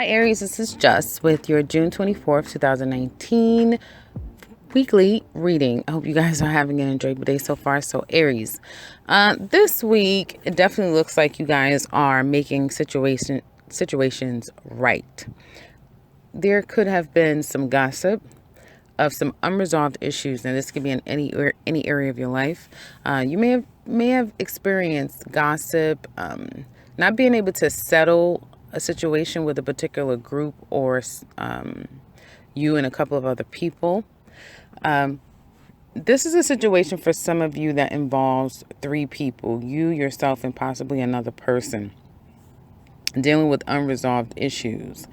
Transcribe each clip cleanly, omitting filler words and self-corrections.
Hi Aries, this is Just with your June 24th, 2019 weekly reading. I hope you guys are having an enjoyable day so far. So Aries, this week it definitely looks like you guys are making situations right. There could have been some gossip of some unresolved issues, and this could be in any area of your life. You may have experienced gossip, not being able to settle a situation with a particular group or you and a couple of other people. This is a situation for some of you that involves three people: you, yourself, and possibly another person, dealing with unresolved issues.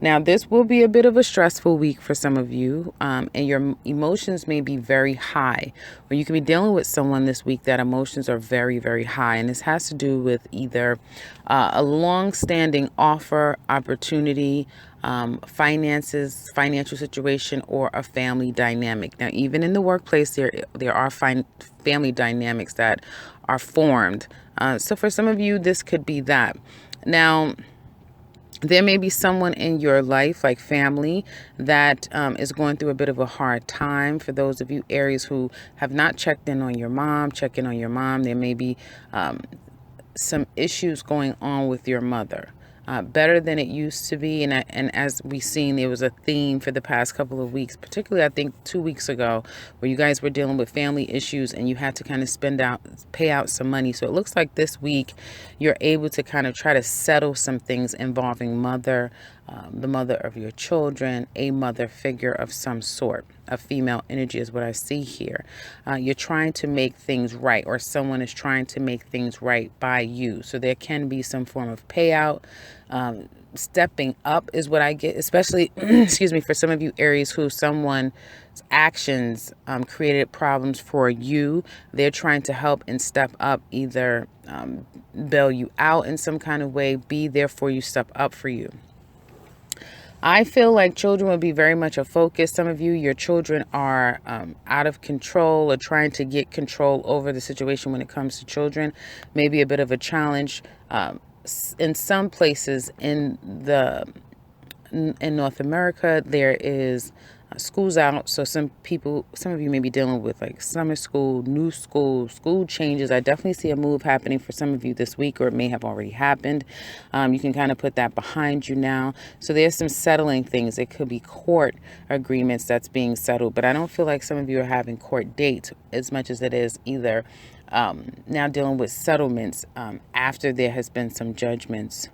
Now, this will be a bit of a stressful week for some of you, and your emotions may be very high, or you could be dealing with someone this week that emotions are very, very high. And this has to do with either a long-standing offer, opportunity, finances, financial situation, or a family dynamic. Now, even in the workplace, there are family dynamics that are formed. So for some of you, this could be that. Now, there may be someone in your life, like family, that is going through a bit of a hard time. For those of you Aries who have not checked in on your mom, check in on your mom. There may be some issues going on with your mother. Better than it used to be. And as we've seen, there was a theme for the past couple of weeks, particularly I think 2 weeks ago, where you guys were dealing with family issues and you had to kind of pay out some money. So it looks like this week you're able to kind of try to settle some things involving mother, the mother of your children, a mother figure of some sort. A female energy is what I see here. You're trying to make things right, or someone is trying to make things right by you. So there can be some form of payout. Stepping up is what I get, especially, excuse me, for some of you Aries who someone's actions created problems for you. They're trying to help and step up, either bail you out in some kind of way, be there for you, step up for you. I feel like children would be very much a focus. Some of you, your children are out of control or trying to get control over the situation when it comes to children. Maybe a bit of a challenge. In some places in North America, there is school's out. So some of you may be dealing with like summer school, new school changes. I definitely see a move happening for some of you this week, or it may have already happened. You can kind of put that behind you now. So there's some settling things. It could be court agreements that's being settled, but I don't feel like some of you are having court dates as much as it is either now dealing with settlements after there has been some judgments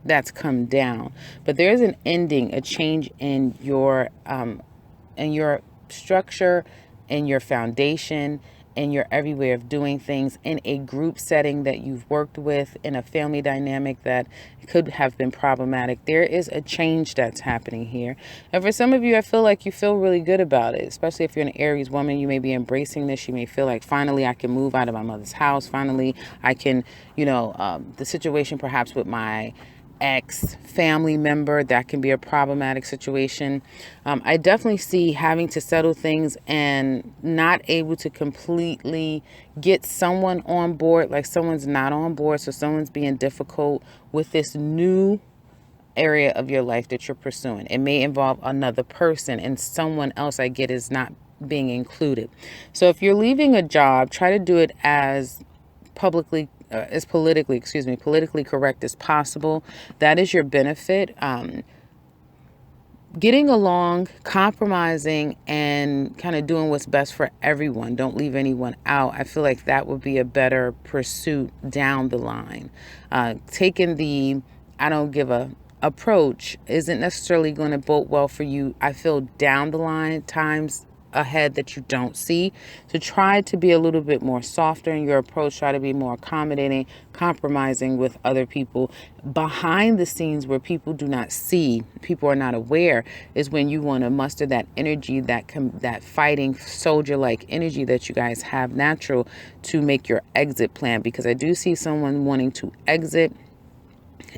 that's come down. But there's an ending, a change in your structure, in your foundation, in your every way of doing things, in a group setting that you've worked with, in a family dynamic that could have been problematic. There is a change that's happening here. And for some of you, I feel like you feel really good about it, especially if you're an Aries woman. You may be embracing this. You may feel like, finally, I can move out of my mother's house. Finally, I can, the situation perhaps with my ex family member, that can be a problematic situation. I definitely see having to settle things and not able to completely get someone on board, like someone's not on board. So someone's being difficult with this new area of your life that you're pursuing. It may involve another person, and someone else I get is not being included. So if you're leaving a job, try to do it as politically correct as possible. That is your benefit. Getting along, compromising, and kind of doing what's best for everyone. Don't leave anyone out. I feel like that would be a better pursuit down the line. Taking the I don't give a approach isn't necessarily going to bode well for you. I feel down the line, times ahead that you don't see. So try to be a little bit more softer in your approach. Try to be more accommodating, compromising with other people. Behind the scenes, where people do not see, people are not aware, is when you want to muster that energy, that fighting soldier-like energy that you guys have natural, to make your exit plan. Because I do see someone wanting to exit,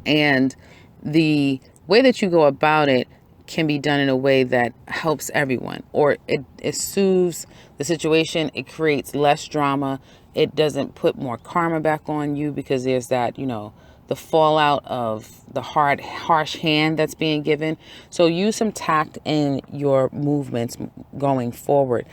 and the way that you go about it can be done in a way that helps everyone, or it soothes the situation. It creates less drama. It doesn't put more karma back on you, because there's that, the fallout of the harsh hand that's being given. So use some tact in your movements going forward.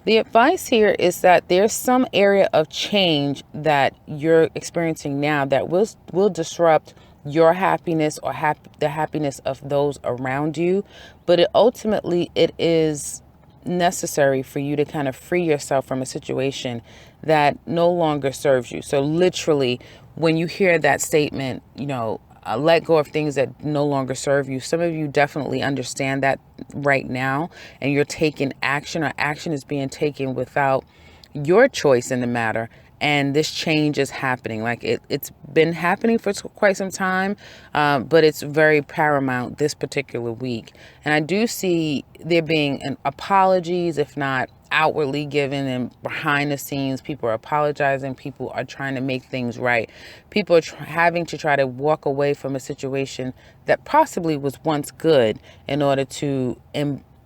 The advice here is that there's some area of change that you're experiencing now that will disrupt your happiness or the happiness of those around you, but it is necessary for you to kind of free yourself from a situation that no longer serves you. So literally, when you hear that statement, let go of things that no longer serve you. Some of you definitely understand that right now, and you're taking action, or action is being taken without your choice in the matter. And this change is happening. Like it's been happening for quite some time, but it's very paramount this particular week. And I do see there being apologies, if not outwardly given, and behind the scenes, people are apologizing. People are trying to make things right. People are having to try to walk away from a situation that possibly was once good in order to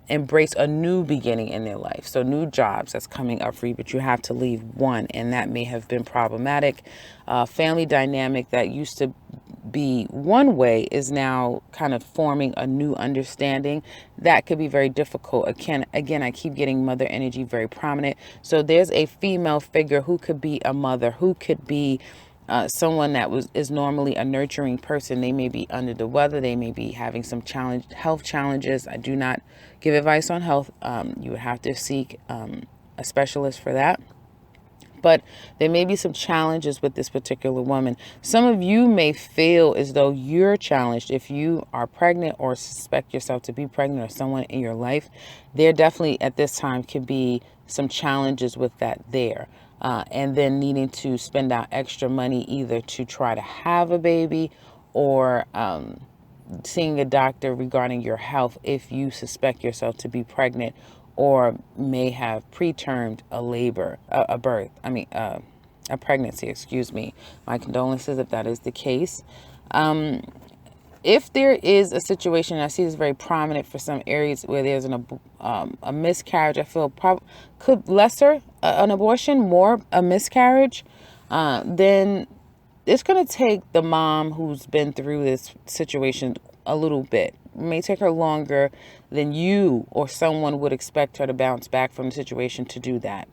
embrace a new beginning in their life. So new jobs that's coming up for you, but you have to leave one, and that may have been problematic. Family dynamic that used to be one way is now kind of forming a new understanding. That could be very difficult. Again, I keep getting mother energy very prominent. So there's a female figure who could be a mother, who could be someone that is normally a nurturing person. They may be under the weather. They may be having some health challenges. I do not give advice on health. You would have to seek a specialist for that. But there may be some challenges with this particular woman. Some of you may feel as though you're challenged if you are pregnant or suspect yourself to be pregnant, or someone in your life. There definitely at this time could be some challenges with that there. And then needing to spend out extra money either to try to have a baby, or seeing a doctor regarding your health if you suspect yourself to be pregnant, or may have pretermed a pregnancy, excuse me. My condolences if that is the case. If there is a situation, I see this very prominent for some Aries, where there's a miscarriage, I feel could lesser an abortion, more a miscarriage, then it's going to take the mom who's been through this situation a little bit. It may take her longer than you or someone would expect her to bounce back from the situation to do that.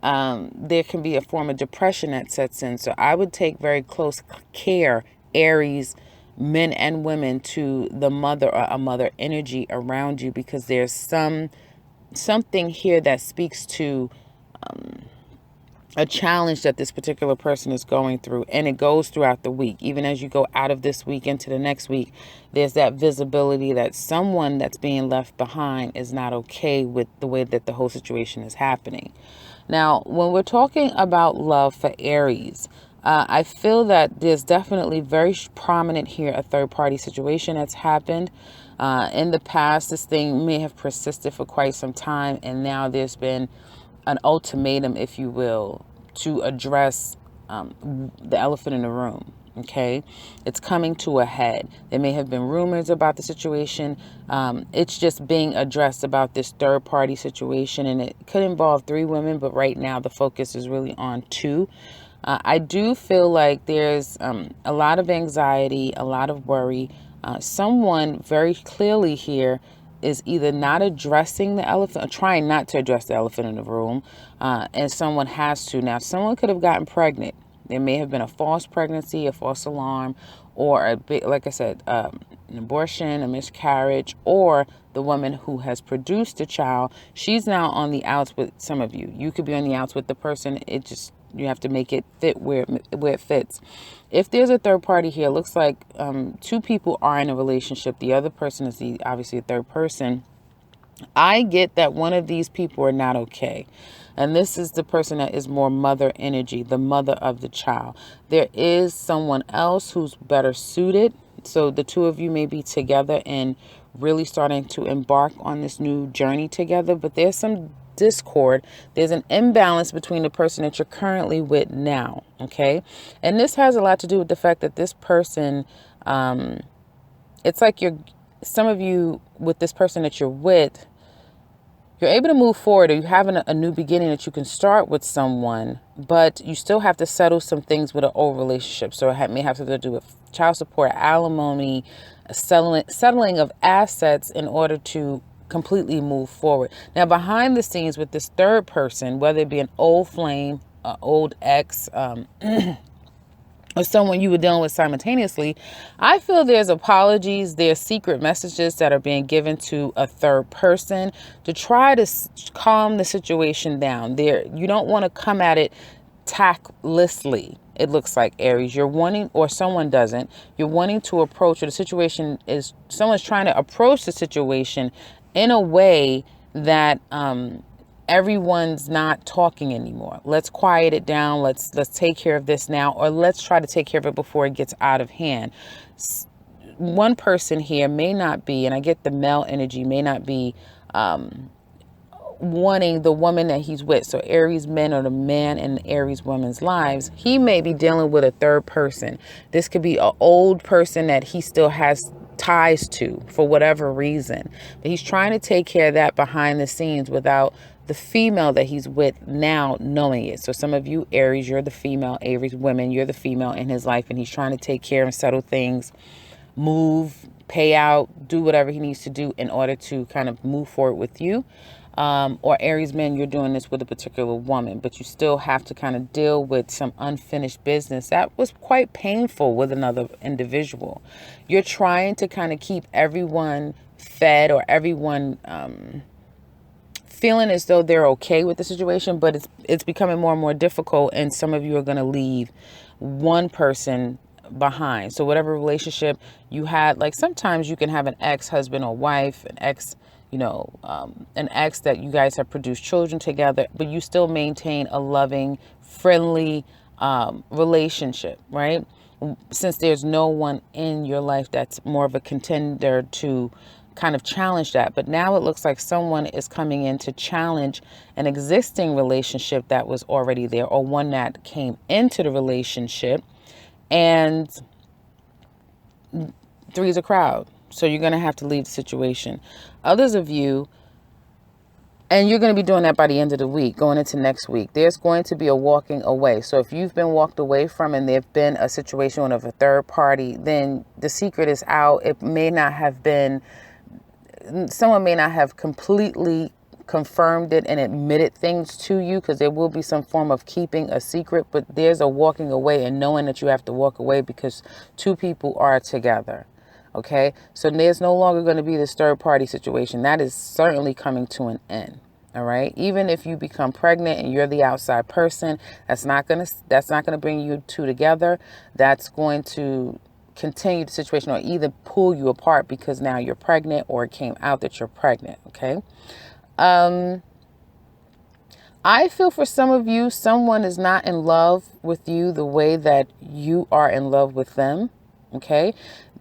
There can be a form of depression that sets in. So I would take very close care, Aries, men and women, to the mother or a mother energy around you, because there's something here that speaks to a challenge that this particular person is going through, and it goes throughout the week. Even as you go out of this week into the next week, there's that visibility that someone that's being left behind is not okay with the way that the whole situation is happening. Now, when we're talking about love for Aries, I feel that there's definitely very prominent here a third-party situation that's happened. In the past, this thing may have persisted for quite some time, and now there's been an ultimatum, if you will, to address the elephant in the room. Okay, it's coming to a head. There may have been rumors about the situation. It's just being addressed about this third party situation, and it could involve 3 women, but right now the focus is really on 2. I do feel like there's a lot of anxiety, a lot of worry. Someone very clearly here is either not addressing the elephant, or trying not to address the elephant in the room, and someone has to. Now, someone could have gotten pregnant. There may have been a false pregnancy, a false alarm, or like I said, an abortion, a miscarriage, or the woman who has produced the child, she's now on the outs with some of you. You could be on the outs with the person. You have to make it fit where it fits. If there's a third party here, it looks like 2 people are in a relationship. The other person is obviously a third person. I get that one of these people are not okay. And this is the person that is more mother energy, the mother of the child. There is someone else who's better suited. So the 2 of you may be together and really starting to embark on this new journey together. But there's some discord. There's an imbalance between the person that you're currently with now. Okay. And this has a lot to do with the fact that this person, it's like some of you with this person that you're with, you're able to move forward, or you have a new beginning that you can start with someone, but you still have to settle some things with an old relationship. So it may have to do with child support, alimony, settling of assets in order to completely move forward. Now, behind the scenes with this third person, whether it be an old flame, old ex, or someone you were dealing with simultaneously, I feel there's apologies, there's secret messages that are being given to a third person to try to calm the situation down. You don't want to come at it tactlessly. It looks like, Aries, you're wanting, or someone doesn't, you're wanting to approach, or the situation is, someone's trying to approach the situation in a way that everyone's not talking anymore. Let's quiet it down. Let's take care of this now, or let's try to take care of it before it gets out of hand. One person here may not be, and I get the male energy, may not be wanting the woman that he's with. So Aries men, or the man in the Aries woman's lives, he may be dealing with a third person. This could be an old person that he still has ties to for whatever reason, but he's trying to take care of that behind the scenes without the female that he's with now knowing it. So some of you Aries, you're the female, Aries women, you're the female in his life, and he's trying to take care and settle things, move, pay out, do whatever he needs to do in order to kind of move forward with you. Or Aries men, you're doing this with a particular woman, but you still have to kind of deal with some unfinished business that was quite painful with another individual. You're trying to kind of keep everyone fed, or everyone feeling as though they're okay with the situation, but it's becoming more and more difficult, and some of you are going to leave one person behind. So whatever relationship you had, like sometimes you can have an ex-husband or wife, an ex, an ex that you guys have produced children together, but you still maintain a loving, friendly relationship, right? Since there's no one in your life that's more of a contender to kind of challenge that. But now it looks like someone is coming in to challenge an existing relationship that was already there, or one that came into the relationship. And three's a crowd. So you're going to have to leave the situation. Others of you, and you're going to be doing that by the end of the week, going into next week, there's going to be a walking away. So if you've been walked away from, and there've been a situation of a third party, then the secret is out. It may not have been, someone may not have completely confirmed it and admitted things to you, because there will be some form of keeping a secret, but there's a walking away and knowing that you have to walk away because two people are together. Okay, so there's no longer going to be this third party situation. That is certainly coming to an end. All right. Even if you become pregnant and you're the outside person, that's not going to bring you two together. That's going to continue the situation, or either pull you apart because now you're pregnant, or it came out that you're pregnant. Okay. I feel for some of you, someone is not in love with you the way that you are in love with them. Okay.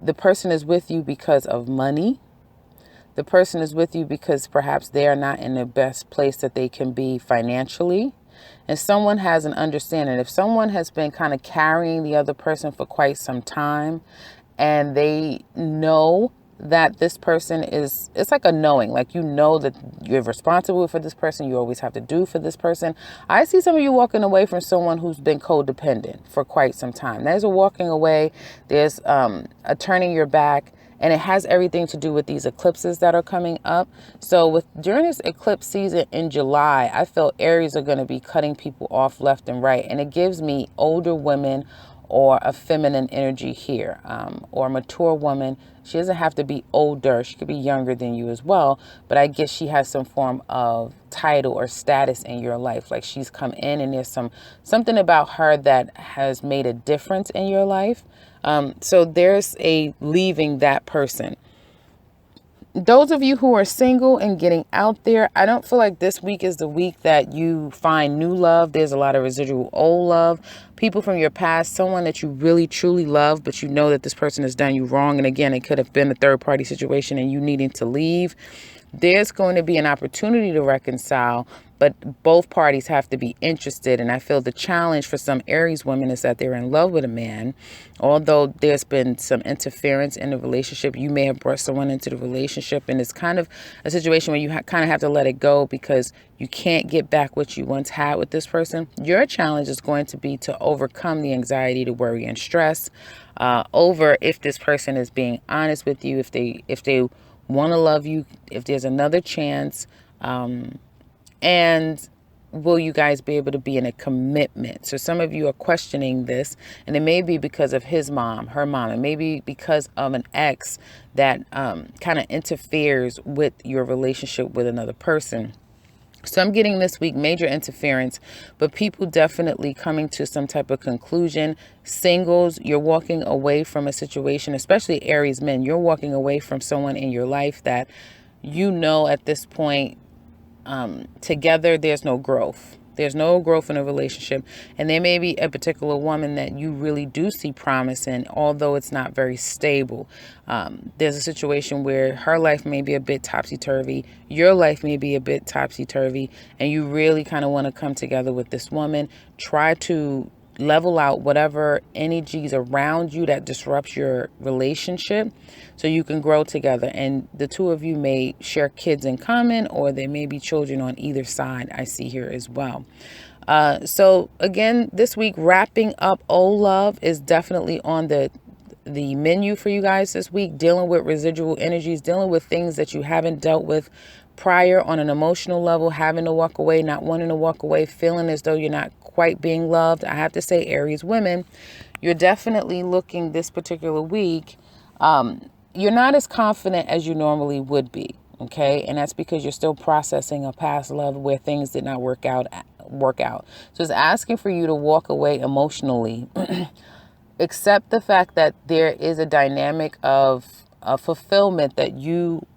The person is with you because of money. The person is with you because perhaps they are not in the best place that they can be financially. And someone has an understanding. If someone has been kind of carrying the other person for quite some time, and they know that this person is, it's like a knowing, like you know that you're responsible for this person, you always have to do for this person. I see some of you walking away from someone who's been codependent for quite some time. There's a walking away, there's a turning your back, and it has everything to do with these eclipses that are coming up. So during this eclipse season in July, I feel Aries are going to be cutting people off left and right, and it gives me older women or a feminine energy here, or a mature woman. She doesn't have to be older. She could be younger than you as well. But I guess she has some form of title or status in your life. Like she's come in and there's something about her that has made a difference in your life. So there's a leaving that person. Those of you who are single and getting out there, I don't feel like this week is the week that you find new love. There's a lot of residual old love. People from your past, someone that you really truly love, but you know that this person has done you wrong. And again, it could have been a third party situation and you needing to leave. There's going to be an opportunity to reconcile. but both parties have to be interested. And I feel the challenge for some Aries women is that they're in love with a man. Although there's been some interference in the relationship, you may have brought someone into the relationship, and it's kind of a situation where you kind of have to let it go because you can't get back what you once had with this person. Your challenge is going to be to overcome the anxiety, the worry, and stress over if this person is being honest with you, if they want to love you, if there's another chance, and will you guys be able to be in a commitment? So some of you are questioning this, and it may be because of his mom, her mom, and maybe because of an ex that kind of interferes with your relationship with another person. So I'm getting this week major interference, but people definitely coming to some type of conclusion. Singles, you're walking away from a situation, especially Aries men. You're walking away from someone in your life that at this point, together there's no growth. There's no growth in a relationship. And there may be a particular woman that you really do see promise in, although it's not very stable. There's a situation where her life may be a bit topsy-turvy. Your life may be a bit topsy-turvy. And you really kind of want to come together with this woman. Try to level out whatever energies around you that disrupts your relationship so you can grow together. And the two of you may share kids in common, or there may be children on either side, I see here as well. So again, this week, wrapping up old love is definitely on the menu for you guys this week. Dealing with residual energies, dealing with things that you haven't dealt with prior on an emotional level, having to walk away, not wanting to walk away, feeling as though you're not quite being loved. I have to say, Aries women, you're definitely looking this particular week. You're not as confident as you normally would be. Okay. And that's because you're still processing a past love where things did not work out. So it's asking for you to walk away emotionally. Accept the fact that there is a dynamic of fulfillment that you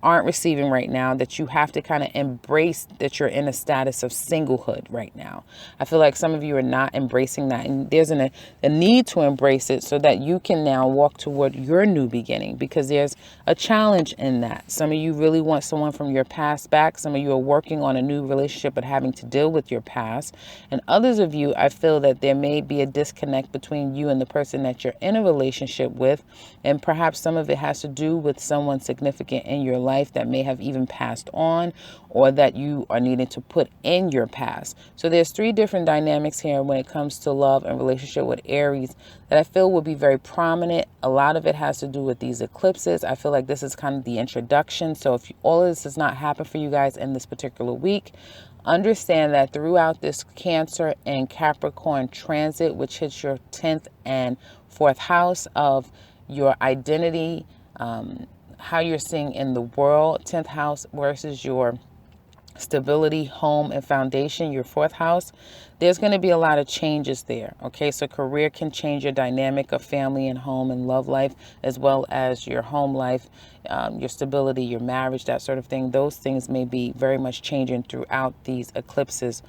aren't receiving right now, that you have to kind of embrace that you're in a status of singlehood right now. I feel like some of you are not embracing that, and there's a need to embrace it so that you can now walk toward your new beginning, because there's a challenge in that. Some of you really want someone from your past back. Some of you are working on a new relationship but having to deal with your past. And others of you, I feel that there may be a disconnect between you and the person that you're in a relationship with, and perhaps some of it has to do with someone significant in your life that may have even passed on, or that you are needing to put in your past. So there's three different dynamics here when it comes to love and relationship with Aries that I feel will be very prominent. A lot of it has to do with these eclipses. I feel like this is kind of the introduction. So if all of this does not happen for you guys in this particular week, understand that throughout this Cancer and Capricorn transit, which hits your 10th and 4th house of your identity, how you're seeing in the world, 10th house versus your stability, home, and foundation, your 4th house, there's going to be a lot of changes there. Okay, so career can change your dynamic of family and home and love life, as well as your home life, your stability, your marriage, that sort of thing. Those things may be very much changing throughout these eclipses.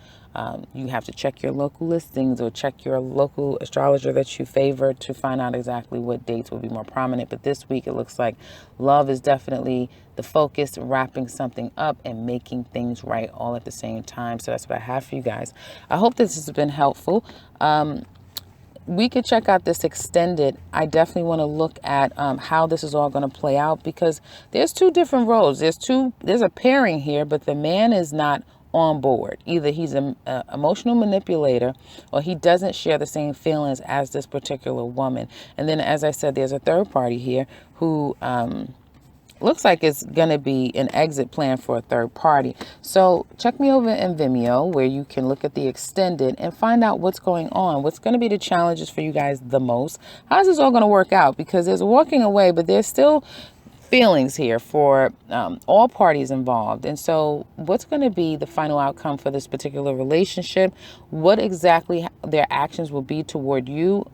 You have to check your local listings or check your local astrologer that you favor to find out exactly what dates will be more prominent. But this week, it looks like love is definitely the focus, wrapping something up and making things right all at the same time. So that's what I have for you guys. I hope this has been helpful. We could check out this extended. I definitely want to look at how this is all going to play out, because there's two different roles. There's a pairing here, but the man is not on board. Either he's an emotional manipulator, or he doesn't share the same feelings as this particular woman. And then, as I said, there's a third party here who looks like it's going to be an exit plan for a third party. So check me over in Vimeo, where you can look at the extended and find out what's going on. What's going to be the challenges for you guys the most? How's this all going to work out? Because there's walking away, but there's still feelings here for all parties involved. And so what's going to be the final outcome for this particular relationship? What exactly their actions will be toward you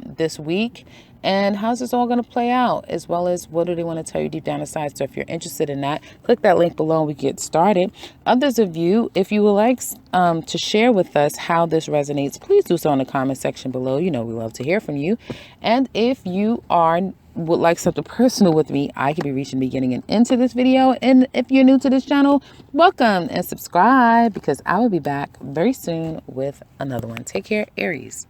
this week? And how's this all going to play out, as well as what do they want to tell you deep down inside? So if you're interested in that, click that link below and we get started. Others of you, if you would like to share with us how this resonates, please do so in the comment section below. You know we love to hear from you. And if you are would like something personal with me, I can be reached in the beginning and into this video. And if you're new to this channel, welcome and subscribe, because I will be back very soon with another one. Take care, Aries.